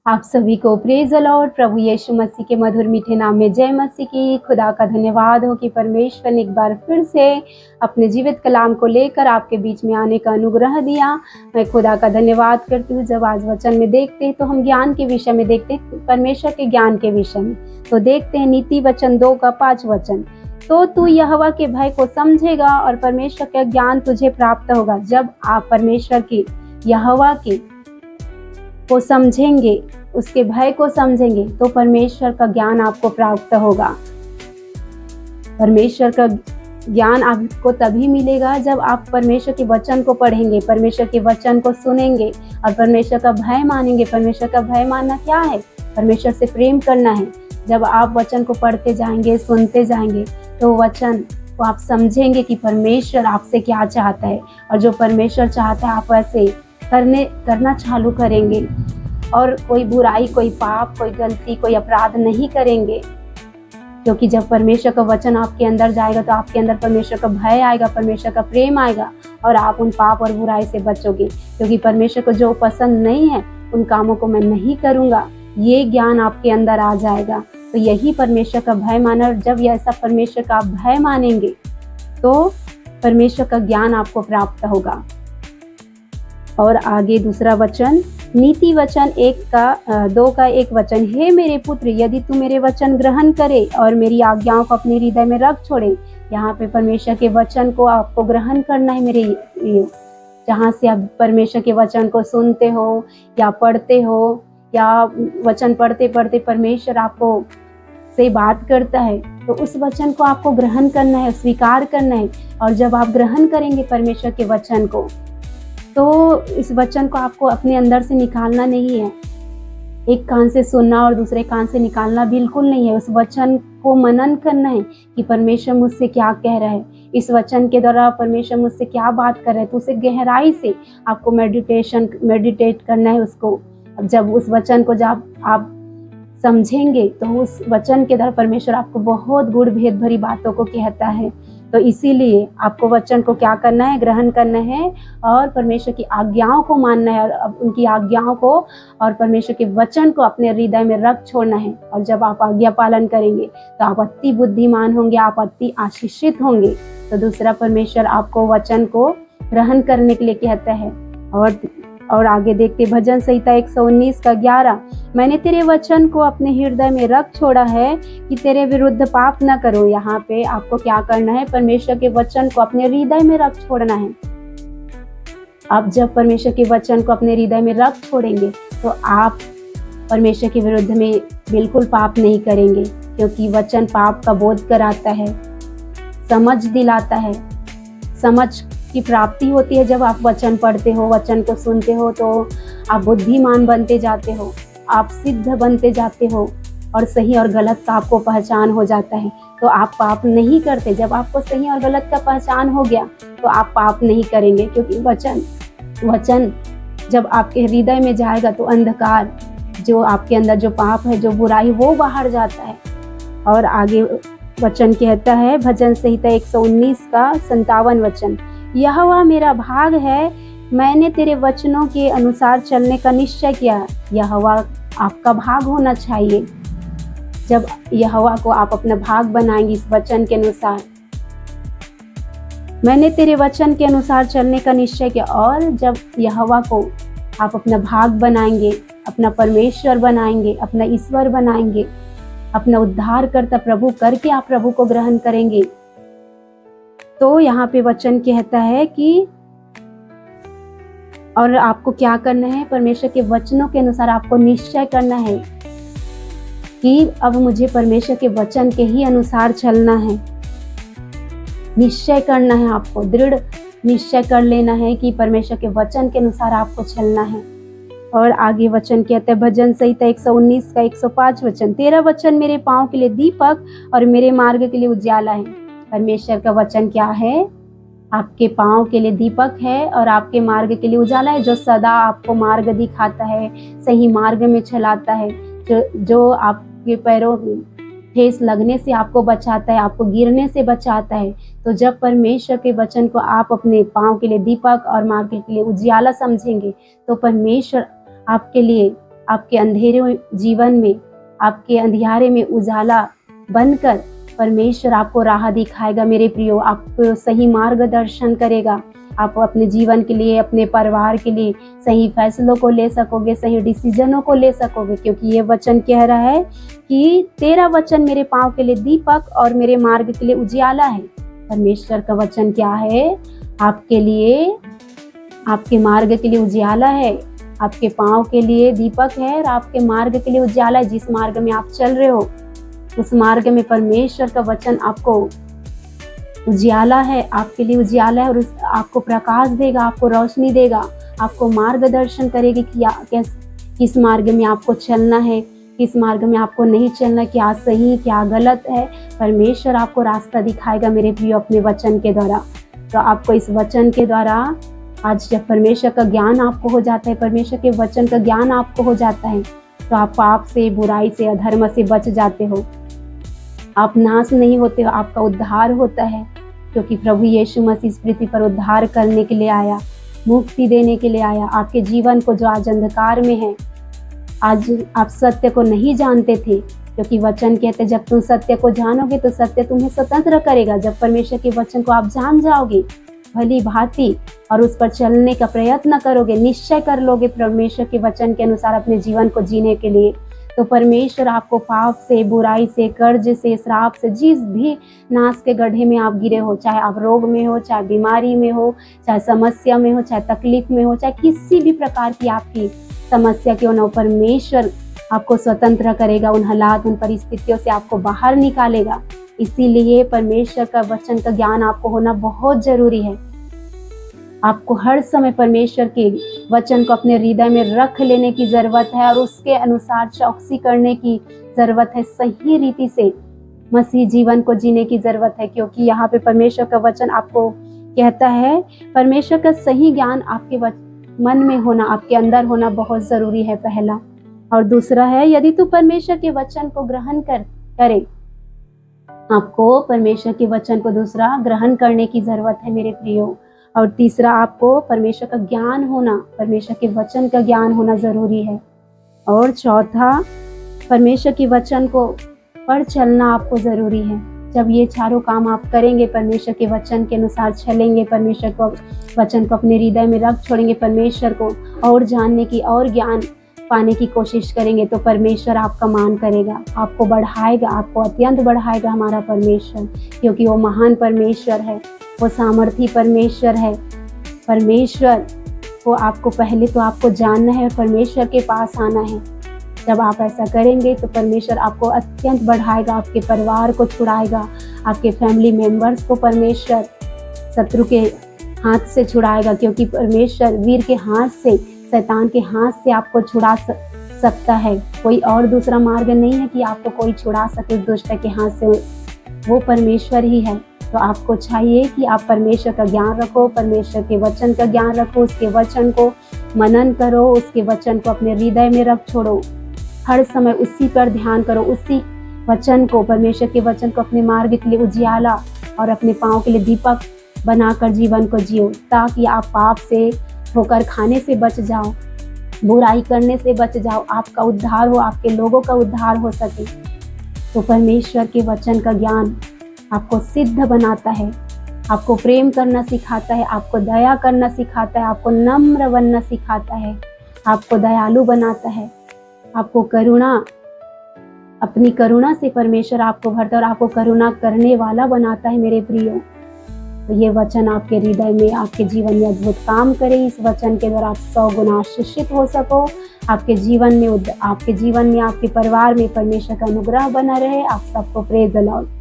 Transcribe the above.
आप सभी को प्रेज द लॉर्ड। प्रभु यीशु मसीह के मधुर मीठे नाम में जय मसीह की। खुदा का धन्यवाद हो कि परमेश्वर ने एक बार फिर से अपने जीवित कलाम को लेकर आपके बीच में आने का अनुग्रह दिया। मैं खुदा का धन्यवाद करती हूँ। जब आज वचन में देखते हैं तो हम ज्ञान के विषय में देखते हैं, परमेश्वर के ज्ञान के विषय में। तो देखते हैं नीति वचन 2 का 5 वचन। तो तू यहोवा के भय को समझेगा और परमेश्वर का ज्ञान तुझे प्राप्त होगा। जब आप परमेश्वर की यहोवा की को समझेंगे, उसके भय को समझेंगे, तो परमेश्वर का ज्ञान आपको प्राप्त होगा। परमेश्वर का ज्ञान आपको तभी मिलेगा जब आप परमेश्वर के वचन को पढ़ेंगे, परमेश्वर के वचन को सुनेंगे और परमेश्वर का भय मानेंगे। परमेश्वर का भय मानना क्या है? परमेश्वर से प्रेम करना है। जब आप वचन को पढ़ते जाएंगे, सुनते जाएंगे, तो वचन को आप समझेंगे कि परमेश्वर आपसे क्या चाहता है, और जो परमेश्वर चाहता है आप वैसे करना चालू करेंगे और कोई बुराई, कोई पाप, कोई गलती, कोई अपराध नहीं करेंगे। क्योंकि जब परमेश्वर का वचन आपके अंदर जाएगा तो आपके अंदर परमेश्वर का भय आएगा, परमेश्वर का प्रेम आएगा और आप उन पाप और बुराई से बचोगे। क्योंकि परमेश्वर को जो पसंद नहीं है उन कामों को मैं नहीं करूँगा, ये ज्ञान आपके अंदर आ जाएगा। तो यही परमेश्वर का भय माना। और जब ऐसा परमेश्वर का भय मानेंगे तो परमेश्वर का ज्ञान आपको प्राप्त होगा। और आगे दूसरा वचन, नीति वचन 2 का 1 वचन। हे मेरे पुत्र, यदि तू मेरे वचन ग्रहण करे और मेरी आज्ञाओं को अपने हृदय में रख छोड़े। यहाँ पे परमेश्वर के वचन को आपको ग्रहण करना है मेरे लिए। जहाँ से आप परमेश्वर के वचन को सुनते हो या पढ़ते हो, या वचन पढ़ते पढ़ते परमेश्वर आपको से बात करता है, तो उस वचन को आपको ग्रहण करना है, स्वीकार करना है। और जब आप ग्रहण करेंगे परमेश्वर के वचन को, तो इस वचन को आपको अपने अंदर से निकालना नहीं है। एक कान से सुनना और दूसरे कान से निकालना बिल्कुल नहीं है। उस वचन को मनन करना है कि परमेश्वर मुझसे क्या कह रहा है, इस वचन के द्वारा परमेश्वर मुझसे क्या बात कर रहा है। तो उसे गहराई से आपको मेडिटेट करना है उसको। अब जब उस वचन को जब आप समझेंगे तो उस वचन के द्वारा परमेश्वर आपको बहुत गूढ़ भेद भरी बातों को कहता है। तो इसीलिए आपको वचन को क्या करना है? ग्रहण करना है और परमेश्वर की आज्ञाओं को मानना है, और उनकी आज्ञाओं को और परमेश्वर के वचन को अपने हृदय में रख छोड़ना है। और जब आप आज्ञा पालन करेंगे तो आप अति बुद्धिमान होंगे, आप अति आशीषित होंगे। तो दूसरा, परमेश्वर आपको वचन को ग्रहण करने के लिए कहता है। और आगे देखते, भजन संहिता 119 का 11। मैंने तेरे वचन को अपने हृदय में रख छोड़ा है कि तेरे विरुद्ध पाप न करो। यहाँ पे आपको क्या करना है? परमेश्वर के वचन को अपने हृदय में रख छोड़ना है। आप जब परमेश्वर के वचन को अपने हृदय में रख छोड़ेंगे तो आप परमेश्वर के विरुद्ध में बिल्कुल पाप नहीं करेंगे। क्योंकि वचन पाप का बोध कराता है, समझ दिलाता है। समझ की प्राप्ति होती है जब आप वचन पढ़ते हो, वचन को सुनते हो, तो आप बुद्धिमान बनते जाते हो, आप सिद्ध बनते जाते हो और सही और गलत का आपको पहचान हो जाता है। तो आप पाप नहीं करते। जब आपको सही और गलत का पहचान हो गया तो आप पाप नहीं करेंगे। क्योंकि वचन जब आपके हृदय में जाएगा तो अंधकार, जो आपके अंदर जो पाप है, जो बुराई, वो बाहर जाता है। और आगे वचन कहता है, भजन संहिता 119 का 57 वचन। यहोवा मेरा भाग है, मैंने तेरे वचनों के अनुसार चलने का निश्चय किया। यहोवा आपका भाग होना चाहिए। जब यहोवा को आप अपना भाग बनाएंगे इस वचन के अनुसार, मैंने तेरे वचन के अनुसार चलने का निश्चय किया। और जब यहोवा को आप अपना भाग बनाएंगे, अपना परमेश्वर बनाएंगे, अपना ईश्वर बनाएंगे, अपना उद्धार करता प्रभु करके आप प्रभु को ग्रहण करेंगे, तो यहाँ पे वचन कहता है कि और आपको क्या करना है? परमेश्वर के वचनों के अनुसार आपको निश्चय करना है कि अब मुझे परमेश्वर के वचन के ही अनुसार चलना है। निश्चय करना है, आपको दृढ़ निश्चय कर लेना है कि परमेश्वर के वचन के अनुसार आपको चलना है। और आगे वचन कहते हैं, भजन संहिता 119 का 105 वचन। तेरा वचन मेरे पाँव के लिए दीपक और मेरे मार्ग के लिए उजाला है। परमेश्वर का वचन क्या है? आपके पाँव के लिए दीपक है और आपके मार्ग के लिए उजाला है, जो सदा आपको मार्ग दिखाता है, सही मार्ग में चलाता है, जो आपके पैरों में ठेस लगने से आपको बचाता है, आपको गिरने से बचाता है। तो जब परमेश्वर के वचन को आप अपने पाँव के लिए दीपक और मार्ग के लिए उजियाला समझेंगे तो परमेश्वर आपके लिए आपके अंधेरे जीवन में, आपके अंधियारे में उजाला बनकर परमेश्वर आपको राह दिखाएगा मेरे प्रियो, आपको सही मार्गदर्शन करेगा। आप अपने जीवन के लिए, अपने परिवार के लिए सही फैसलों को ले सकोगे, सही डिसीजनों को ले सकोगे, क्योंकि ये वचन कह रहा है कि तेरा वचन मेरे पाँव के लिए दीपक और मेरे मार्ग के लिए उजियाला है। परमेश्वर का वचन क्या है? आपके लिए, आपके मार्ग के लिए उजियाला है, आपके पाँव के लिए दीपक है और आपके मार्ग के लिए उजियाला है। जिस मार्ग में आप चल रहे हो उस मार्ग में परमेश्वर का वचन आपको उजियाला है, आपके लिए उजियाला है और आपको प्रकाश देगा, आपको रोशनी देगा, आपको मार्गदर्शन करेगी कि किस मार्ग में आपको चलना है, किस मार्ग में आपको नहीं चलना, क्या सही क्या गलत है। परमेश्वर आपको रास्ता दिखाएगा मेरे प्रियो अपने वचन के द्वारा। तो आपको इस वचन के द्वारा आज जब परमेश्वर का ज्ञान आपको हो जाता है, परमेश्वर के वचन का ज्ञान आपको हो जाता है, तो आप पाप से, बुराई से, अधर्म से बच जाते हो। आप नाश नहीं होते हो, आपका उद्धार होता है, क्योंकि प्रभु यीशु मसीह इस पृथ्वी पर उद्धार करने के लिए आया, मुक्ति देने के लिए आया। आपके जीवन को जो आज अंधकार में है, आज आप सत्य को नहीं जानते थे, क्योंकि वचन कहते जब तुम सत्य को जानोगे तो सत्य तुम्हें स्वतंत्र करेगा। जब परमेश्वर के वचन को आप जान जाओगे भली भांति और उस पर चलने का प्रयत्न करोगे, निश्चय कर लोगे परमेश्वर के वचन के अनुसार अपने जीवन को जीने के लिए, तो परमेश्वर आपको पाप से, बुराई से, कर्ज से, श्राप से, जिस भी नाश के गड्ढे में आप गिरे हो, चाहे आप रोग में हो, चाहे बीमारी में हो, चाहे समस्या में हो, चाहे तकलीफ में हो, चाहे किसी भी प्रकार की आपकी समस्या क्यों न हो, परमेश्वर आपको स्वतंत्र करेगा। उन हालात, उन परिस्थितियों से आपको बाहर निकालेगा। इसीलिए परमेश्वर का वचन का ज्ञान आपको होना बहुत जरूरी है। आपको हर समय परमेश्वर के वचन को अपने हृदय में रख लेने की जरूरत है और उसके अनुसार चौकसी करने की जरूरत है। सही रीति से मसीह जीवन को जीने की जरूरत है, क्योंकि यहाँ पे परमेश्वर का वचन आपको कहता है, परमेश्वर का सही ज्ञान आपके मन में होना, आपके अंदर होना बहुत जरूरी है, पहला। और दूसरा है, यदि तू परमेश्वर के वचन को ग्रहण करे, आपको परमेश्वर के वचन को दूसरा ग्रहण करने की जरूरत है मेरे प्रियो। और तीसरा, आपको परमेश्वर का ज्ञान होना, परमेश्वर के वचन का ज्ञान होना जरूरी है। और चौथा, परमेश्वर के वचन को पर चलना आपको जरूरी है। जब ये चारों काम आप करेंगे, परमेश्वर के वचन के अनुसार चलेंगे, परमेश्वर को वचन को अपने हृदय में रख छोड़ेंगे, परमेश्वर को और जानने की और ज्ञान पाने की कोशिश करेंगे, तो परमेश्वर आपका मान करेगा, आपको बढ़ाएगा, आपको अत्यंत बढ़ाएगा हमारा परमेश्वर, क्योंकि वो महान परमेश्वर है, वो सामर्थी परमेश्वर है। परमेश्वर को आपको पहले तो आपको जानना है और परमेश्वर के पास आना है। जब आप ऐसा करेंगे तो परमेश्वर आपको अत्यंत बढ़ाएगा, आपके परिवार को छुड़ाएगा, आपके फैमिली मेंबर्स को परमेश्वर शत्रु के हाथ से छुड़ाएगा, क्योंकि परमेश्वर वीर के हाथ से, शैतान के हाथ से आपको छुड़ा सकता है। कोई और दूसरा मार्ग नहीं है कि आपको कोई छुड़ा सके उस दुष्ट के हाथ से, वो परमेश्वर ही है। तो आपको चाहिए कि आप परमेश्वर का ज्ञान रखो, परमेश्वर के वचन का ज्ञान रखो, उसके वचन को मनन करो, उसके वचन को अपने हृदय में रख छोड़ो, हर समय उसी पर ध्यान करो, उसी वचन को, परमेश्वर के वचन को अपने मार्ग के लिए उजियाला और अपने पाँव के लिए दीपक बनाकर जीवन को जियो, ताकि आप पाप से, ठोकर खाने से बच जाओ, बुराई करने से बच जाओ, आपका उद्धार हो, आपके लोगों का उद्धार हो सके। तो परमेश्वर के वचन का ज्ञान आपको सिद्ध बनाता है, आपको प्रेम करना सिखाता है, आपको दया करना सिखाता है, आपको नम्र बनना सिखाता है, आपको दयालु बनाता है, आपको करुणा, अपनी करुणा से परमेश्वर आपको भरता है और आपको करुणा करने वाला बनाता है मेरे प्रियो। तो ये वचन आपके हृदय में, आपके जीवन में अद्भुत काम करे। इस वचन के द्वारा आप 100 गुना आशीषित हो सको। आपके जीवन में, आपके परिवार में परमेश्वर का अनुग्रह बना रहे। आप सबको प्रेज द लॉर्ड।